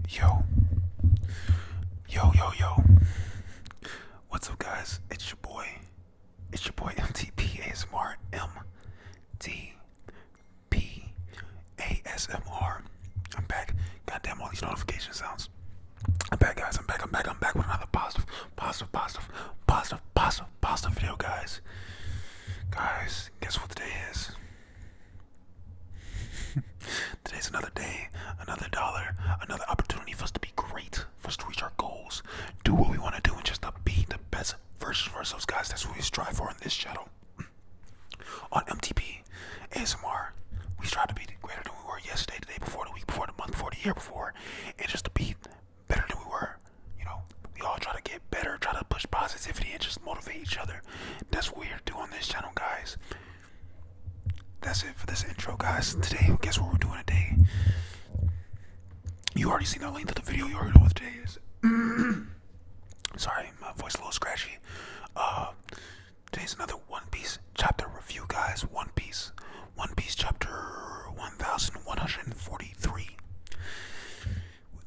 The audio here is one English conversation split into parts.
Yo, yo. What's up, guys? It's your boy. It's your boy MTP ASMR. MTP ASMR. I'm back. Goddamn, all these notification sounds. I'm back, guys. I'm back with another positive video, guys. Guys, guess what today is? Today's another day, another dollar, another opportunity for us to be great, for us to reach our goals, do what we want to do, and just to be the best version of ourselves, guys. That's what we strive for in this channel. On MTP ASMR, we strive to be greater than we were yesterday, the day before, the week before, the month before, the year before, and just to be better than we were. You know, we all try to get better, try to push positivity, and just motivate each other. That's what we're doing on this channel, guys. That's it for this intro, guys. Today, guess what we're doing today? You already seen the length of the video. You already know what today is. Sorry, my voice a little scratchy. Today's another One Piece chapter review, guys. One Piece chapter 1143.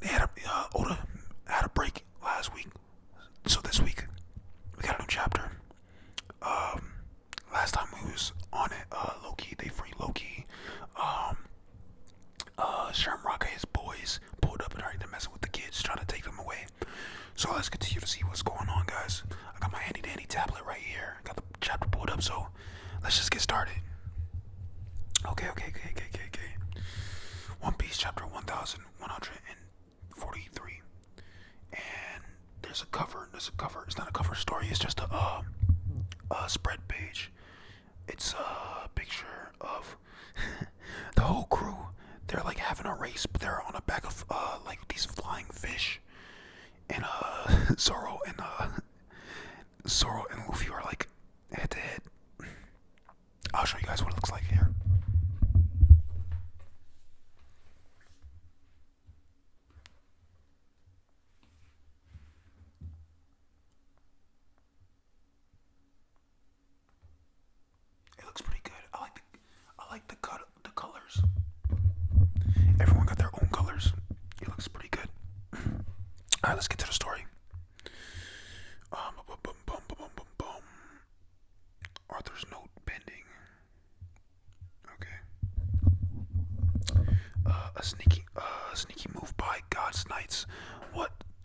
They had Oda had a break last week, so this week we got a new chapter. Last time we was on it, Loki, they free Loki. Shamrock and his boys pulled up and already they're messing with the kids, trying to take them away. So let's continue to see what's going on, guys. I got my handy dandy tablet right here. Got the chapter pulled up, so let's just get started. Okay. One Piece chapter 1143. And there's a cover. It's not a cover story, it's just a spread page. It's a picture of the whole crew. They're like having a race, but they're on the back of like these flying fish. And Zoro and Luffy are like head to head. I'll show you guys what it looks like here. It looks pretty good. I like the colors. Everyone got their own colors. It looks pretty good. Alright, let's get to the story. Arthur's note pending. Okay. A sneaky move by God's Knights.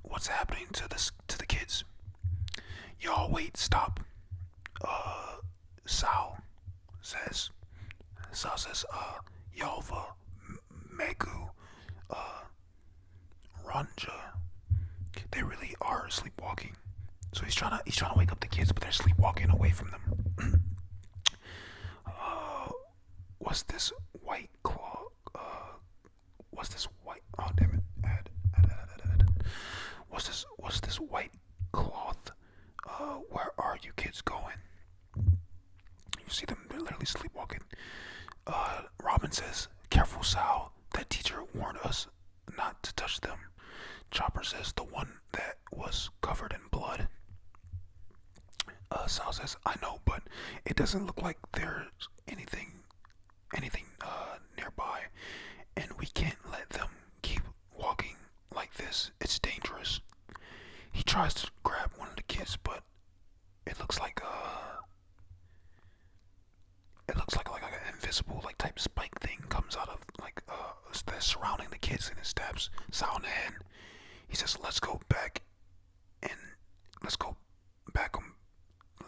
What's happening to the kids? Y'all wait, stop. Sal says, Yalva, Megu, Ranja, they really are sleepwalking. So he's trying to wake up the kids, but they're sleepwalking away from them. What's this white claw? What's this white? Oh damn it! Add. What's this white cloth? Where are you kids going? You see them? They're literally sleepwalking. Robin says, "Careful, Sal. That teacher warned us not to touch them." Chopper says, "The one that was covered in blood." Sal says, "I know, but it doesn't look like there's anything nearby, and we can't let them keep walking like this. It's dangerous." He tries to grab one of the kids, but it looks like an invisible like type spike thing comes out of like that's surrounding the kids, and it stabs Sal in the head. He says, let's go back.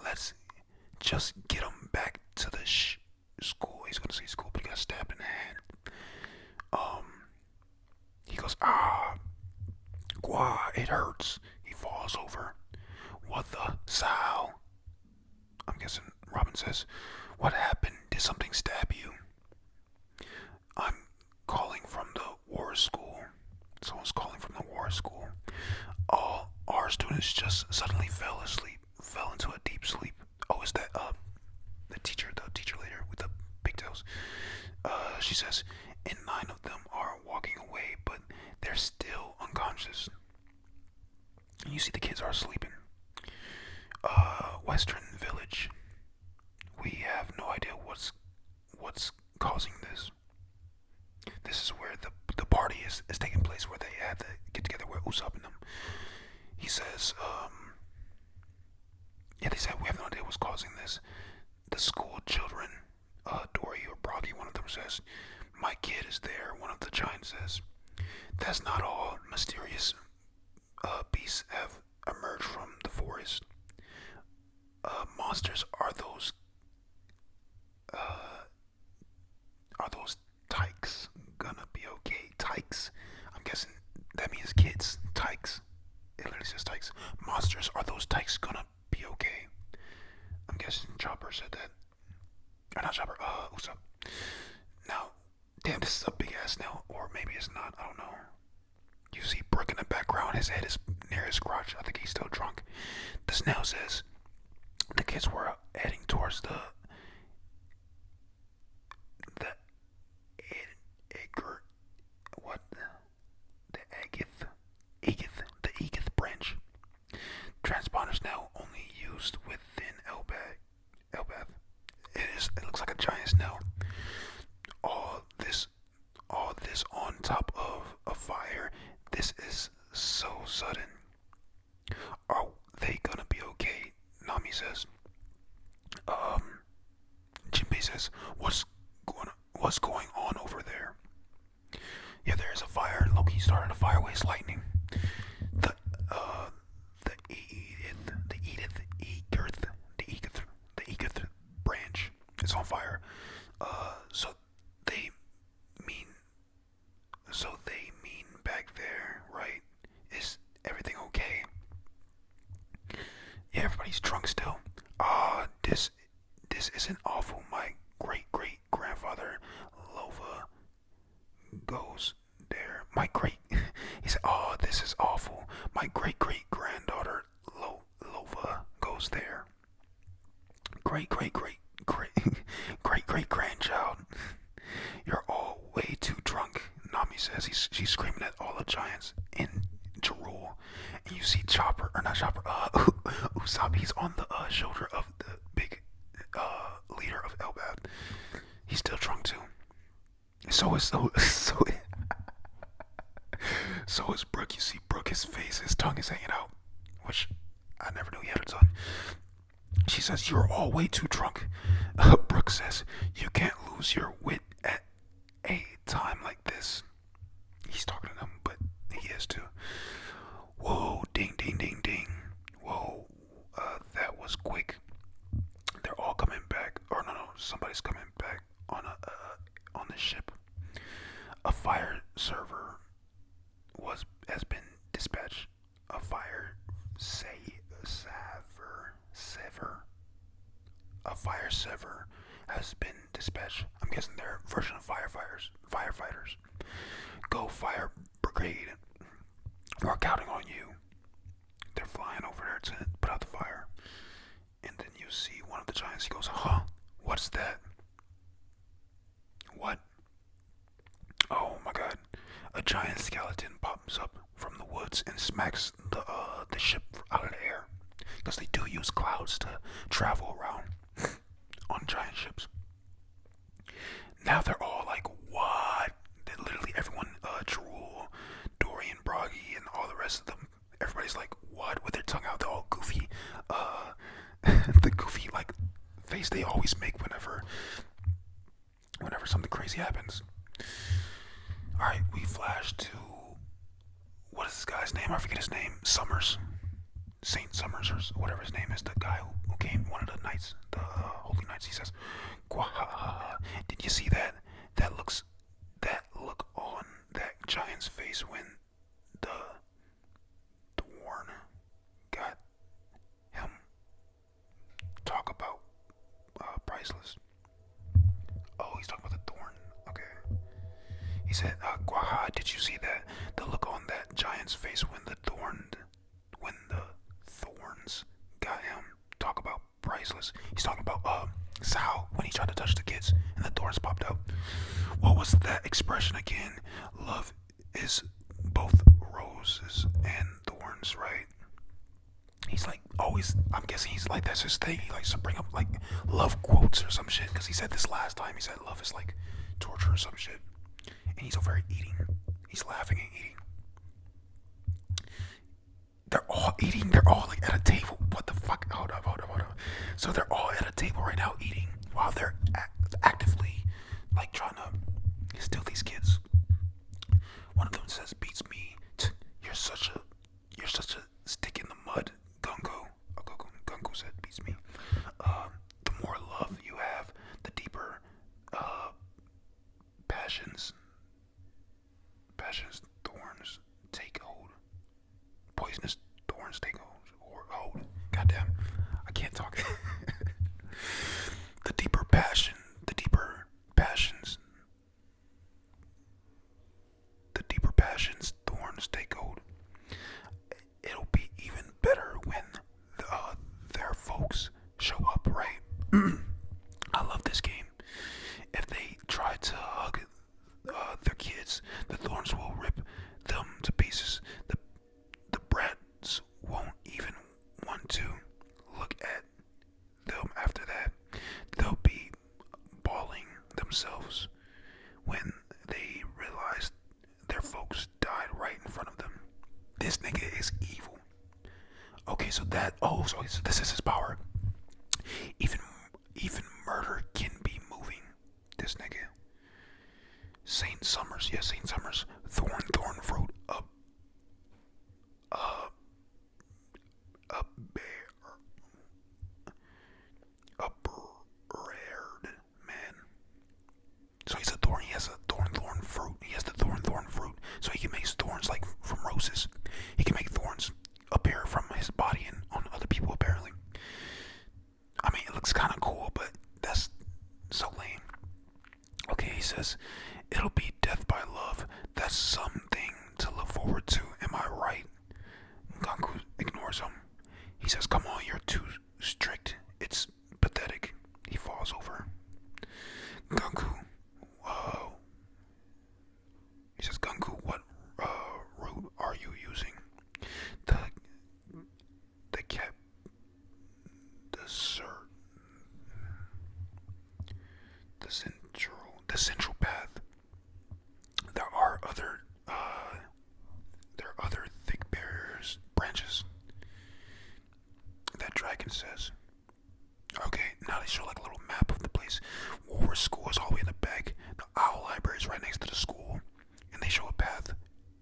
Let's just get him back to the school. He's gonna say school, but he got stabbed in the hand. He goes, Gua, it hurts. He falls over. What the, Sal? I'm guessing Robin says, what happened? Did something stab you? I'm calling from the war school. Someone's calling from the war school. All our students just suddenly fell into a deep sleep. Oh, is that the teacher later with the pigtails? She says, and 9 of them are walking away, but they're still unconscious. And you see the kids are sleeping. Western Village. We have no idea what's causing this. This is where the party is taking place, where they have the Usopp and them. He says, yeah, they said we have no idea what's causing this. The school children, Dory or Broggy, one of them says, my kid is there. One of the giants says, that's not all. Mysterious beasts have emerged from the forest. Monsters are those tykes gonna be okay? Tykes? I'm guessing that means kids. Tykes. It literally says tykes. Monsters, are those tykes gonna be okay? I'm guessing Chopper said that. Or not Chopper, Usopp. Now, damn, this is a big ass snail. Or maybe it's not, I don't know. You see Brook in the background, his head is near his crotch. I think he's still drunk. The snail says, the kids were heading towards the Edgar, what the the Aegith branch. Transponders now only used within Elbaf. It looks like a giant snail. All this on top of a fire. This is so sudden. Are they gonna be okay? Nami says. Jinbei says, what's going on over there? Yeah, there is a fire. Loki started a fire with his lightning. The Aegith branch is on fire. So they mean back there, right? Is everything okay? Yeah, everybody's drunk still. This isn't awful. My great grandfather Lova goes there. He said, this is awful. My great granddaughter Lova goes there. Great grandchild. You're all way too drunk, Nami says. She's screaming at all the giants in Jarul. And you see Chopper, or not Chopper, Usopp, he's on the shoulder of the big leader of Elbaf. He's still drunk too. So is Brook. You see Brook, his face, his tongue is hanging out, which I never knew he had a tongue. She says, you're all way too drunk. Brook says, you can't lose your wit at a time like this. He's talking to them, but he is too. Whoa, ding. Whoa, that was quick. They're all coming back. Or no, somebody's coming back on the ship. A fire server has been dispatched. A fire sever has been dispatched. I'm guessing they're a version of firefighters. Go fire brigade. We're counting on you. They're flying over there to put out the fire. And then you see one of the giants. He goes, huh? What's that? What? Oh my god. A giant skeleton pops up from the woods and smacks the ship out of the air. Because they do use clouds to travel around on giant ships. Now they're all like, what? Literally everyone, Jarul, Dorian, Broggy, and all the rest of them, everybody's like, what? With their tongue out, they're all goofy. The goofy, like, face they always make whenever something crazy happens. Alright, we flash to, what is this guy's name? I forget his name. Summers. Saint Summers, or whatever his name is, the guy who came, one of the knights, the holy knights. He says, Gwahaha. Did you see that? That look on that giant's face when the Thorn got him. Talk about priceless. Oh, he's talking about the Thorn. Okay. He said, Gwaha, did you see that? The look on that giant's face when the thorns got him. Talk about priceless. He's talking about Sao when he tried to touch the kids and the thorns popped out. What was that expression again? Love is both roses and thorns, right? He's like always, I'm guessing he's like, that's his thing. He likes to bring up like love quotes or some shit, because he said this last time. He said love is like torture or some shit. And he's over eating. He's laughing and eating. eating. They're all like at a table. What the fuck? Hold up, hold up, hold up. So they're all at a table right now eating while they're actively like trying to steal these kids. One of them says, "Beats me. You're such a stick in the mud, Gungo." Gungo said, "Beats me. The more love you have, the deeper uh, passions, thorns take hold. Poisonous thorns take hold. Or hold. Goddamn, I can't talk." The deeper passions, thorns take hold. It'll be even better when their folks show up, right? I love this game. If they try to hug their kids, the thorns will rip them to pieces. The brats won't even want to look at them after that. They'll be bawling themselves when they realize their folks died right in front of them. This nigga is evil. Okay, so this is his power. Even murder can be moving. This nigga. Saint Summers, yes, Saint Summers. Thorn fruit. A bear. A bird man. So he's a thorn. He has a thorn fruit. He has the thorn fruit. So he can make thorns like from roses. He can make thorns appear from his body and on other people apparently. I mean, it looks kind of cool, but that's so lame. Okay, he says, "It'll be death by love. That's something to look forward to. Am I right?" Ganku ignores him. He says, "Come on, you're too strict. It's pathetic." He falls over. Ganku, he says, "Ganku, what root are you using?" The cat, the central path. There are other thick branches. That dragon says. Okay, now they show like a little map of the place. Woolworth School is all the way in the back. The Owl Library is right next to the school, and they show a path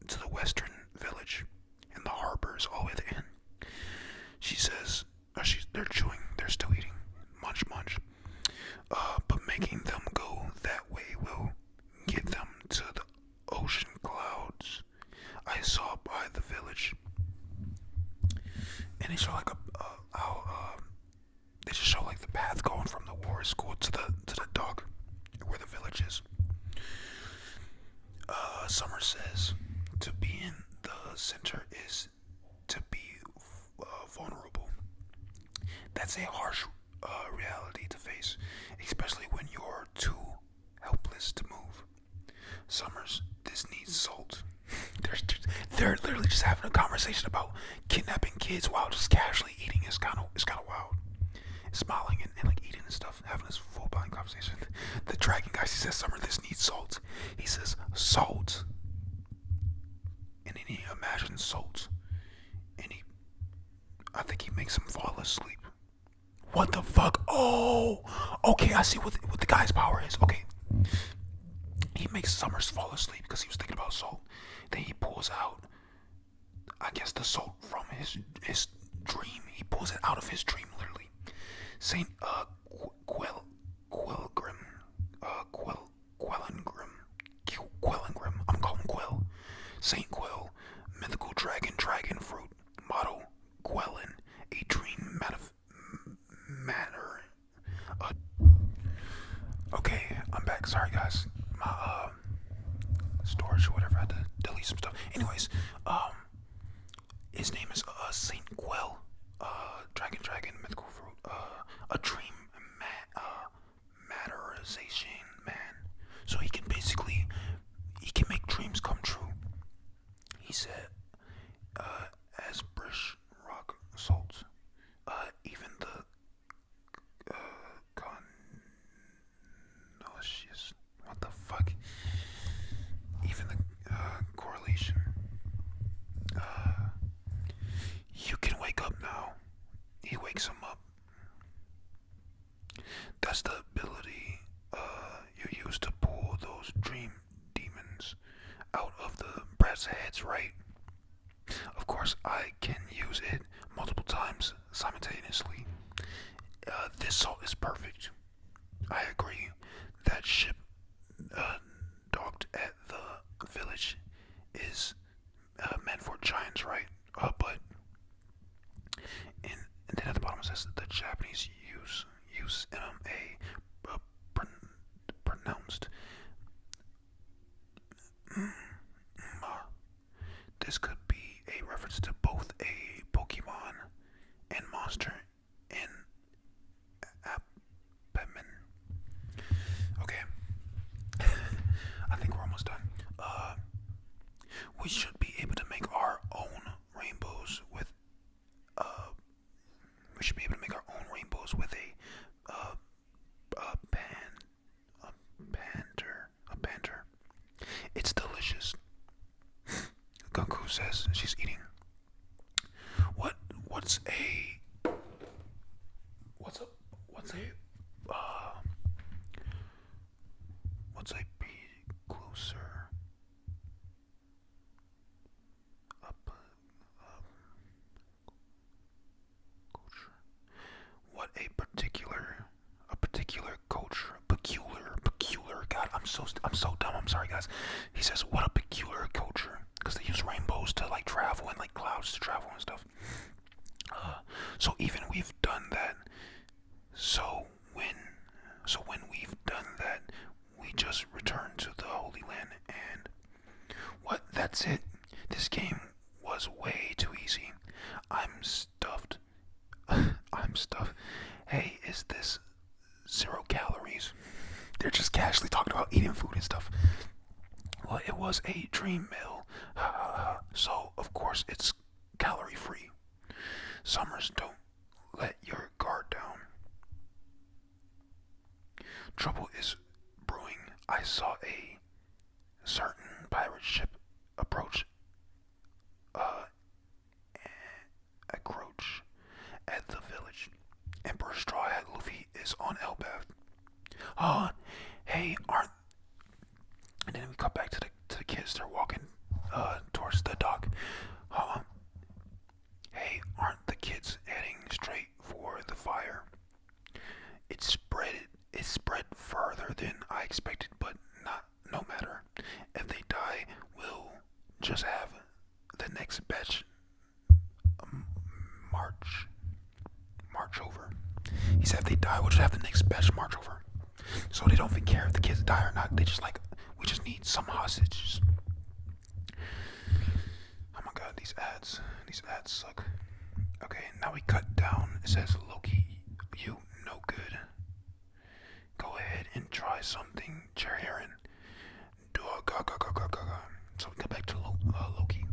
to the western village, and the harbor is all the way at the end. She says, they're chewing, they're still eating. Munch, munch. But making them go that way will get them to the ocean clouds I saw by the village. And they show like they just show like the path going from the war school to the dock where the village is. Summer says to be in the center is to be vulnerable. That's a harsh reality to face, especially when you're too helpless to move. Summers, this needs salt. They're literally just having a conversation about kidnapping kids while just casually eating. It's kind of wild. Smiling and like eating and stuff, having this full body conversation. The dragon guy, he says, "Summer, this needs salt." He says, "Salt," and then he imagines salt, and I think he makes him fall asleep. What the fuck? Oh, okay, I see what the guy's power is. Okay, he makes Summers fall asleep because he was thinking about salt. Then he pulls out, I guess, the salt from his dream. He pulls it out of his dream, literally. Saint Quellingrim. I'm calling him Quell. Saint Quell, mythical dragon fruit, motto Quellin, a dream matter. Okay, I'm back. Sorry, guys. My storage or whatever, I had to delete some stuff. Anyways, his name is Saint Quell, dragon, mythical fruit, a dream matterization man. So he can make dreams come true. He said, as Brish rock salt, even the what the fuck? Even the correlation. You can people's heads, right? Of course, I can use it multiple times simultaneously. This salt is perfect. I agree. That ship uh, docked at the village is meant for giants, right? But and then at the bottom it says the Japanese use MMA pronounced. Mm, this could be a reference to both a Pokemon and monster in Batman. Okay, I think we're almost done. We should be able to make our own rainbows with. Uh, we should be able to make our own rainbows with a a panter. It's delicious. Gunku says she's eating. What? What's a? What's a? What's a? What's a be closer? Up. Culture. What a particular culture, peculiar. God, I'm so dumb. I'm sorry, guys. He says, what a peculiar culture, because they use rainbows to like travel and like clouds to travel and stuff. So even we've done that. So when we've done that, we just return to the Holy Land and what? That's it. This game was way too easy. I'm stuffed. I'm stuffed. Hey, is this 0 calories? They're just casually talking about eating food and stuff. Well, it was a dream meal, so of course it's calorie free. Summers, don't let your guard down. Trouble is brewing. I saw a certain pirate ship approach, uh, encroach at the village. Emperor Straw Hat Luffy is on Elbaf. Oh, hey, aren't. And then we cut back to the kids. They're walking towards the dock. Hey, aren't the kids heading straight for the fire? It spread further than I expected, but no matter. If they die, we'll just have the next batch march over. He said if they die, we'll just have the next batch march over. So they don't even care if the kids die or not. They just like, we just need some hostages. Oh my god, these ads suck. Okay, now we cut down. It says, Loki, you no good. Go ahead and try something, Cherry Heron. So we cut back to Loki.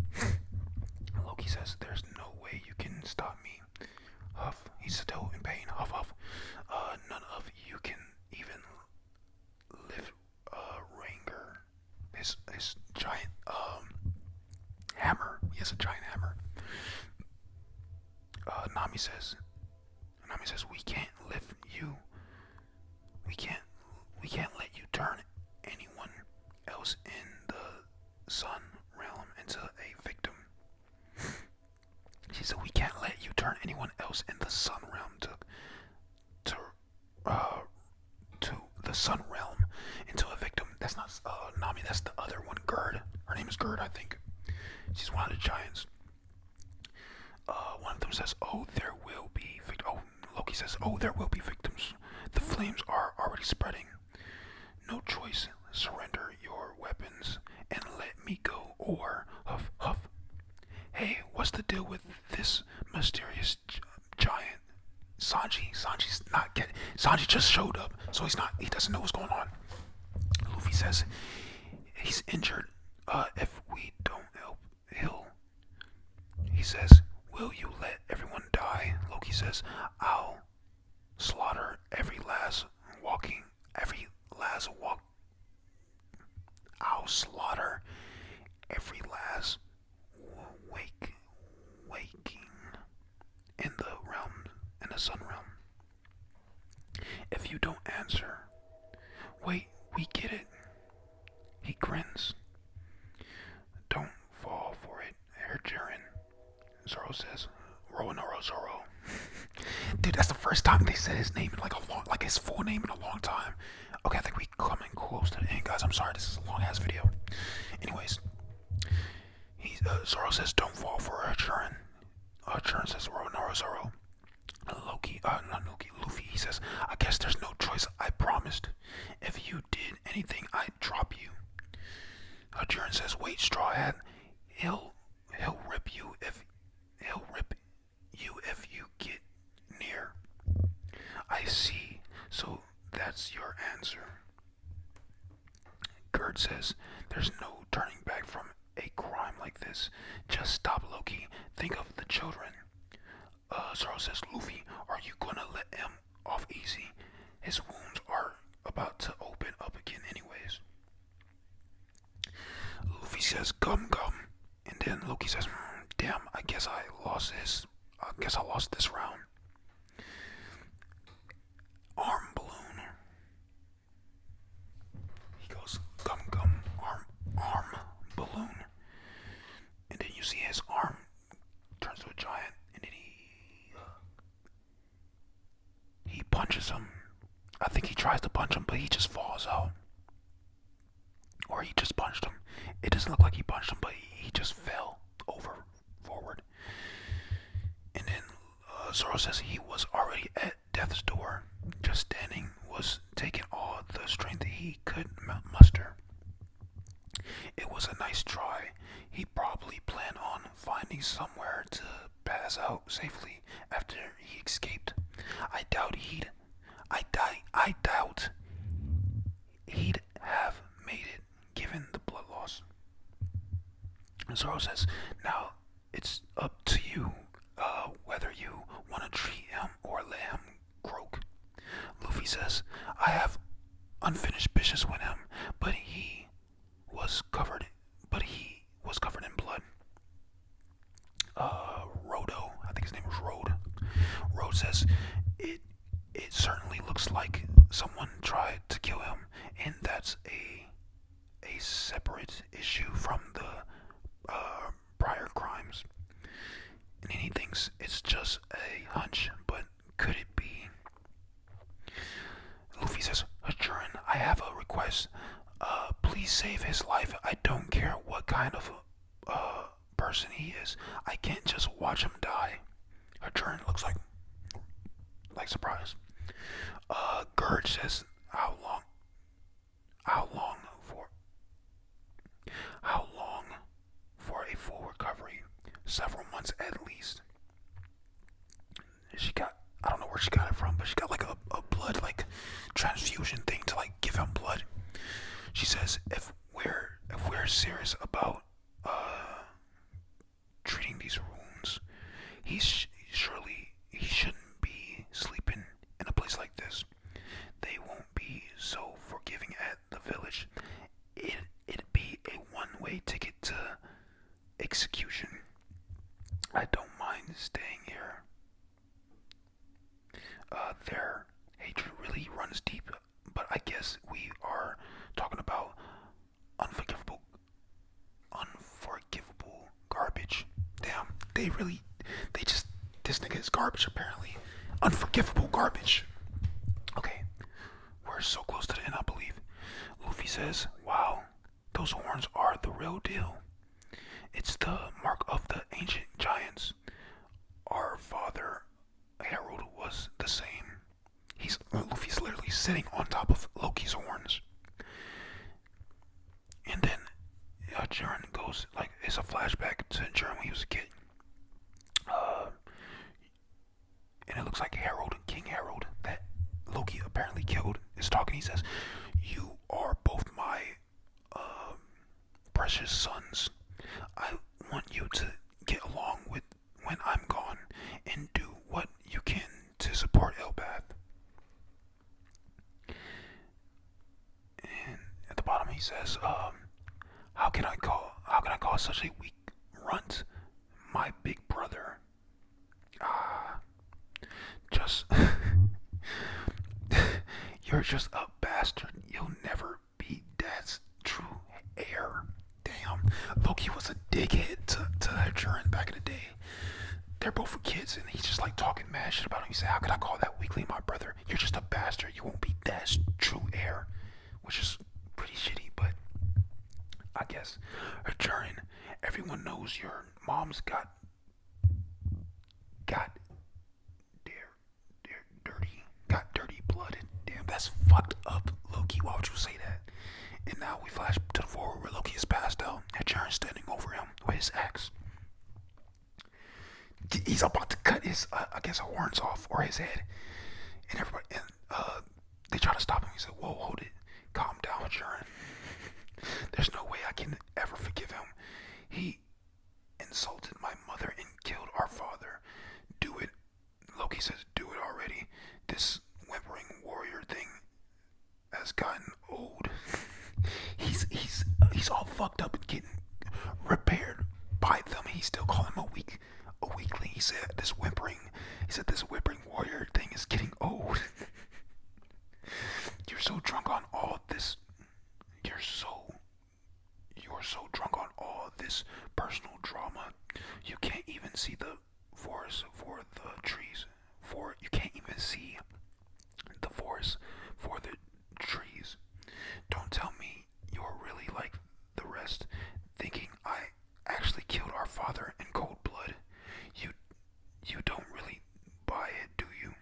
Loki says, there's no way you can stop me. Huff, he's still in pain. Huff, huff. None of you can even lift Ranger. His giant hammer. He has a giant hammer. Nami says, we can't lift you. We can't let you turn anyone else in the sun realm into a victim. She said we can't let you turn anyone else in the sun realm to the sun realm into a victim. That's not Nami, that's the other one, Gerd. Her name is Gerd, I think. She's one of the giants. One of them says, oh, there will be victims. Oh, Loki says, oh, there will be victims. The flames are already spreading. No choice. Surrender your weapons and let me go, or huff, huff. Hey, what's the deal with this mysterious giant? Sanji's not getting. Sanji just showed up, so he doesn't know what's going on. Luffy says he's injured. If we don't help, he says, will you let everyone die? Loki says, I'll slaughter every last walk. I'll slaughter every last waking in the sun realm. If you don't answer, wait, we get it. He grins. Don't long time. Okay, I think we coming close to the end, guys. I'm sorry, this is a long ass video. Anyways, Zoro says, "Don't fall for her, Jiren." Jiren says, Zoro. Not Loki, Luffy. He says, "I guess there's no choice. I promised. If you did anything, I'd drop you." Jiren says, "Wait, Straw Hat. He'll rip you if you get near." "I see. So that's your answer." Gerd says, "There's no turning back from a crime like this. Just stop, Loki. Think of the children." Zoro says, "Luffy, are you gonna let him off easy? His wounds are about to open up again anyways." Luffy says, "Gum gum." And then Loki says, "Damn, I guess I lost this round." Arm balloon. He goes, "Gum gum, arm balloon." And then you see his arm turns to a giant, and then he punches him. I think he tries to punch him, but he just falls out. Or he just punched him. It doesn't look like he punched him, but he just fell forward. And then Zoro says he was already at death's door. Just standing was taking all the strength he could muster. It was a nice try. He probably planned on finding somewhere to pass out safely after he escaped. I doubt he'd have made it, given the blood loss. Zoro says, "Now it's up to you whether you want to treat him or let him croak." Luffy says, "I have unfinished business with him, but he was covered in blood." Rodo, I think his name was Rode. Rode says, it certainly looks like someone tried to kill him, and that's a separate issue from the prior crimes." And he thinks it's just a hunch, but could it be? Luffy says, "Jiren, I have a request. Please save his life. I don't care what kind of person he is. I can't just watch him die." Jiren looks like surprised. Gerd says, How long for a full recovery?" "Several months at least." I don't know where she got it from, but she got like a blood like transfusion thing to like give him blood. She says, if we're serious about treating these wounds, he shouldn't be sleeping in a place like this. They won't be so forgiving at the village. It'd be a one-way ticket to execution. I don't mind staying here." Their hatred really runs deep, but I guess we are talking about unforgivable garbage. Damn, this nigga is garbage apparently. Unforgivable garbage. Okay, we're so close to the end, I believe. Luffy says, "Wow, those horns are the real deal. It's the mark of the ancient giants. Our father Harold was the same." Luffy's literally sitting on top of Loki's horns. And then Jiren goes, like, it's a flashback to Jiren when he was a kid. And it looks like King Harold, that Loki apparently killed, is talking. He says, "You are both my precious sons. I want you to get along with when I'm gone and do what you can to support Elbaf." And at the bottom he says, how can I call such a weak runt my big brother? Just you're just a bastard. You'll never be Dad's true heir. Damn, Loki was a dickhead to Jiren back in the day. They're both kids, and he's just like talking mad shit about him. He said, "How could I call that weakling my brother? You're just a bastard. You won't be Dad's Yes. Hachurin, everyone knows your mom's got got dirty blood. Damn, that's fucked up, Loki. Why would you say that? And now we flash to the forward where Loki is passed out. Hachurin standing over him with his axe. He's about to cut his, I guess, horns off or his head. And everybody, they try to stop him. He said, "Whoa, hold it, calm down, Hachurin. There's no way I can ever forgive him. He insulted my mother and killed our father. Do it." Loki says, "Do it already. This whimpering warrior thing has gotten old." He's all fucked up and getting repaired by them. He still call him a weakling. He said this whimpering warrior thing is getting old. You're so drunk on all this. You're so drunk on all this personal drama. You can't even see the forest for the trees. You can't even see the forest for the trees. Don't tell me you're really like the rest, thinking I actually killed our father in cold blood. You don't really buy it, do you?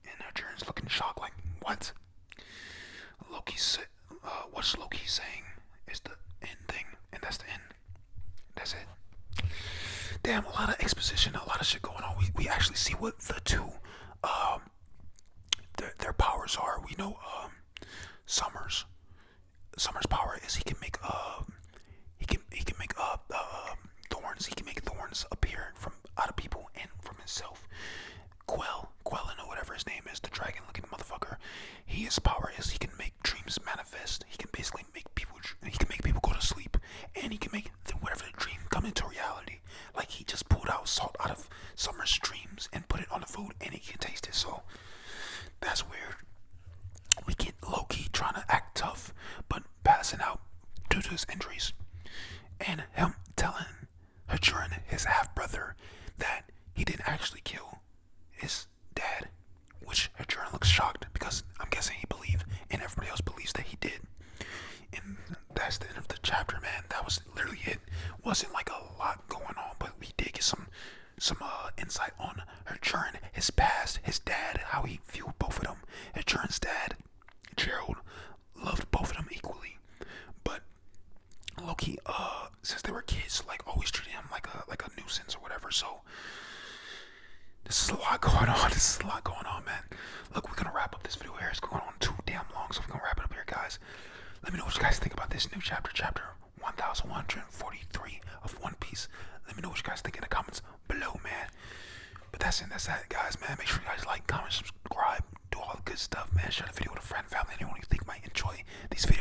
And Hachurin's looking shocked, like, what? What's Loki saying is the end thing, and that's the end. That's it. Damn, a lot of exposition, a lot of shit going on. We actually see what the two, their powers are. We know, Summer's power is he can make thorns. He can make thorns appear from out of people and from himself. Quellen or whatever his name is, the dragon looking motherfucker. His power is he can make dreams manifest. He can basically make people go to sleep, and he can make whatever the dream come into reality. Like he just pulled out salt out of Summer's dreams and put it on the food, and he can taste it. So that's weird. We get Loki trying to act tough, but passing out due to his injuries, and him telling Hachurin, his half brother, that he didn't actually kill his dad, which Hachurin looks shocked because I'm guessing he believed and everybody else believes that he did. And that's the end of the chapter, man. That was literally it. Wasn't like a lot going on, but we did get some insight on Hachurin, his past, his dad, how he viewed both of them. Hachurin's dad, Gerald, loved both of them equally, but Loki, since they were kids, like always treated him like a nuisance or whatever. So this is a lot going on. Man. Look, we're gonna wrap up this video here. It's going on too damn long, so we're gonna wrap it up here, guys. Let me know what you guys think about this new chapter 1143 of One Piece. Let me know what you guys think in the comments below, man. But that's that, guys, man. Make sure you guys like, comment, subscribe, do all the good stuff, man. Share the video with a friend, family, anyone you think might enjoy these videos.